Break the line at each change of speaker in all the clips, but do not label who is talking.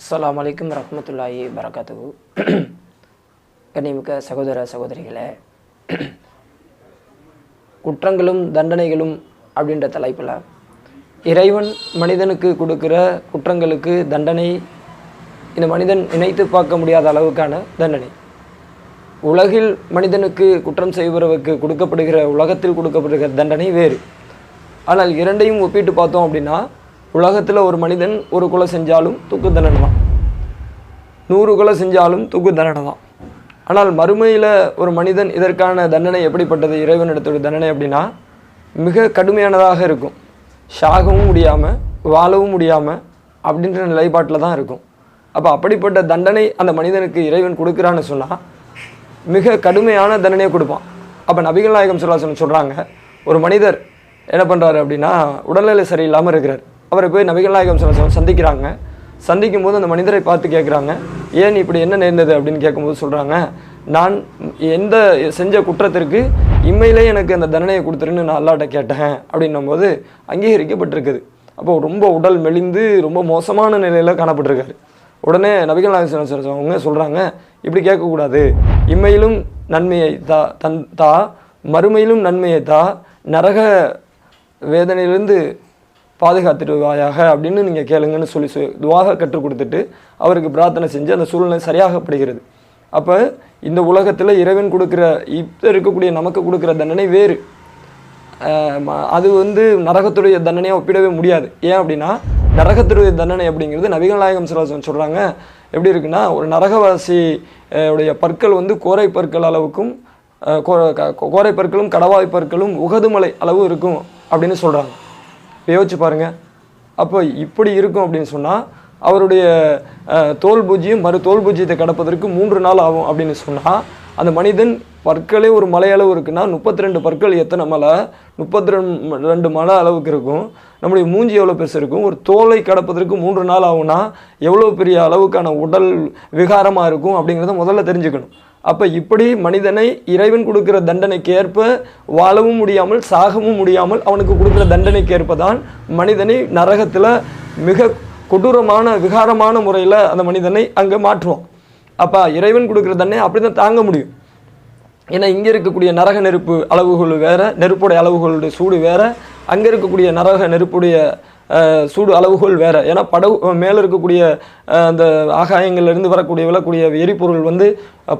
அஸ்ஸலாமு அலைக்கும் வரஹ்மத்துல்லாஹி வரகாத்துஹு. கண்ணியமிக்க சகோதர சகோதரிகளே, குற்றங்களும் தண்டனைகளும் அப்படின்ற தலைப்பில் இறைவன் மனிதனுக்கு கொடுக்குற குற்றங்களுக்கு தண்டனை, இந்த மனிதன் நினைத்து பார்க்க முடியாத அளவுக்கான தண்டனை. உலகில் மனிதனுக்கு குற்றம் செய்பவருக்கு கொடுக்கப்படுகிற, உலகத்தில் கொடுக்கப்படுகிற தண்டனை வேறு. ஆனால் இரண்டையும் ஒப்பிட்டு பார்த்தோம் அப்படின்னா, உலகத்தில் ஒரு மனிதன் ஒரு கொலை செஞ்சாலும் தூக்கு தண்டனை தான், 100 கொலை செஞ்சாலும் தூக்கு தண்டனை தான். ஆனால் மறுமையில் ஒரு மனிதன் இதற்கான தண்டனை எப்படிப்பட்டது, இறைவனிடத்தோட தண்டனை அப்படின்னா மிக கடுமையானதாக இருக்கும். சாகவும் முடியாமல் வாழவும் முடியாமல் அப்படின்ற நிலைப்பாட்டில் தான் இருக்கும். அப்போ அப்படிப்பட்ட தண்டனை அந்த மனிதனுக்கு இறைவன் கொடுக்குறான்னு சொன்னால் மிக கடுமையான தண்டனையை கொடுப்பான். அப்போ நபிகள் நாயகம் ஸல்லல்லாஹு அலைஹி வஸல்லம் சொல்கிறாங்க, ஒரு மனிதர் என்ன பண்ணுறாரு அப்படின்னா உடல்நிலை சரியில்லாமல் இருக்கிறார். அவரை போய் நபிகள் நாயகம் ஸல்லல்லாஹு அலைஹி வஸல்லம் சந்திக்கிறாங்க. சந்திக்கும் போது அந்த மனிதரை பார்த்து கேட்குறாங்க, ஏன் இப்படி என்ன நேர்ந்தது அப்படின்னு கேட்கும்போது சொல்கிறாங்க, நான் எந்த செஞ்ச குற்றத்திற்கு இம்மையிலே எனக்கு அந்த தண்டனையை கொடுத்துருன்னு நான் அல்லாஹ்ட்ட கேட்டேன் அப்படின்னும் போது அங்கீகரிக்கப்பட்டிருக்குது. அப்போ ரொம்ப உடல் மெலிந்து ரொம்ப மோசமான நிலையில் காணப்பட்டிருக்காரு. உடனே நபிகள் நாயகம் ஸல்லல்லாஹு அலைஹி வஸல்லம் அவங்க சொல்கிறாங்க, இப்படி கேட்கக்கூடாது, இம்மையிலும் நன்மையை தா மறுமையிலும் நன்மையை தா, நரக வேதனையிலிருந்து பாதுகாத்துடுவாயாக அப்படின்னு நீங்கள் கேளுங்கன்னு சொல்லி துவாக கற்றுக் கொடுத்துட்டு அவருக்கு பிரார்த்தனை செஞ்சு அந்த சூழ்நிலை சரியாகப்படுகிறது. அப்போ இந்த உலகத்தில் இறைவன் கொடுக்குற, இப்போ இருக்கக்கூடிய நமக்கு கொடுக்குற தண்டனை வேறு. அது நரகத்துடைய தண்டனையை ஒப்பிடவே முடியாது. ஏன் அப்படின்னா நரகத்துடைய தண்டனை அப்படிங்கிறது நபிகள் நாயகம் ஸல்லல்லாஹு அலைஹி வஸல்லம் சொல்கிறாங்க, எப்படி இருக்குன்னா, ஒரு நரகவாசி உடைய பற்கள் கோரை பற்கள் அளவுக்கும், கோரை பற்களும் கடவாய் பற்களும் உகதுமலை அளவு இருக்கும் அப்படின்னு சொல்கிறாங்க. யோசிச்சு பாருங்கள். அப்போ இப்படி இருக்கும் அப்படின்னு சொன்னால் அவருடைய தோல் பூஜ்ஜியம் மறு தோல் பூஜ்ஜியத்தை கடப்பதற்கு 3 நாள் ஆகும் அப்படின்னு சொன்னால், அந்த மனிதன் பற்களே ஒரு மலையளவு இருக்குன்னா 32 பற்கள் எத்தனை மலை, 32 மலை அளவுக்கு இருக்கும். நம்முடைய மூஞ்சி எவ்வளோ பெருசு இருக்கும். ஒரு தோலை கடப்பதற்கு 3 நாள் ஆகும்னா எவ்வளோ பெரிய அளவுக்கான உடல் விகாரமாக இருக்கும் அப்படிங்கிறத முதல்ல தெரிஞ்சுக்கணும். அப்போ இப்படி மனிதனை இறைவன் கொடுக்குற தண்டனைக்கு ஏற்ப வாழவும் முடியாமல் சாகவும் முடியாமல் அவனுக்கு கொடுக்குற தண்டனைக்கு ஏற்ப தான் மனிதனை நரகத்தில் மிக கொடூரமான விகாரமான முறையில் அந்த மனிதனை அங்கே மாற்றுவோம். அப்போ இறைவன் கொடுக்குற தண்டனை அப்படி தான் தாங்க முடியும். ஏன்னா இங்கே இருக்கக்கூடிய நரக நெருப்பு அளவுகள் வேறு, நெருப்புடைய அளவுகளுடைய சூடு வேறு, அங்கே இருக்கக்கூடிய நரக நெருப்புடைய சூடு அளவுகோல் வேறு. ஏன்னா மேலே இருக்கக்கூடிய அந்த ஆகாயங்கள்லேருந்து விழக்கூடிய எரிபொருள்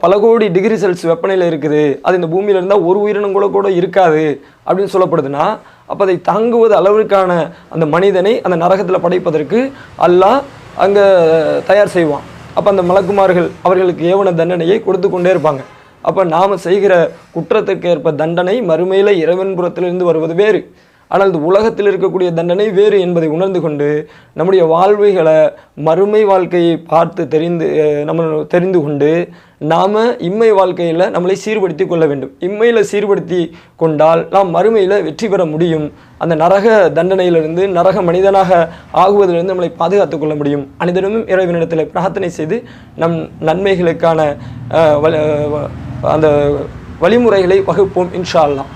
பல கோடி டிகிரி செல்சியஸ் வெப்பநிலை இருக்குது. அது இந்த பூமியில் இருந்தால் ஒரு உயிரினம் கூட இருக்காது அப்படின்னு சொல்லப்படுதுன்னா, அப்போ அதை தாங்குவது அளவிற்கான அந்த மனிதனை அந்த நரகத்தில் படைப்பதற்கு அல்லாஹ் அங்கே தயார் செய்வான். அப்போ அந்த மலக்குமார்கள் அவர்களுக்கு ஏவன தண்டனையை கொடுத்து கொண்டே இருப்பாங்க. அப்போ நாம் செய்கிற குற்றத்துக்கு ஏற்ப தண்டனை மறுமையில் இறைவன் புறத்திலிருந்து வருவது வேறு. ஆனால் இந்த உலகத்தில் இருக்கக்கூடிய தண்டனை வேறு என்பதை உணர்ந்து கொண்டு நம்முடைய வாழ்வைகளை, மறுமை வாழ்க்கையை பார்த்து தெரிந்து கொண்டு நாம் இம்மை வாழ்க்கையில் நம்மளை சீர்படுத்தி கொள்ள வேண்டும். இம்மையில் சீர்படுத்தி கொண்டால் நாம் மறுமையில் வெற்றி பெற முடியும். அந்த நரக தண்டனையிலிருந்து, நரக மனிதனாக ஆகுவதிலிருந்து நம்மளை பாதுகாத்து கொள்ள முடியும். அனைவரும் இறைவனிடத்தில் பிரார்த்தனை செய்து நம் நன்மைகளுக்கான அந்த வழிமுறைகளை வகுப்போம் இன்ஷா அல்லாஹ்.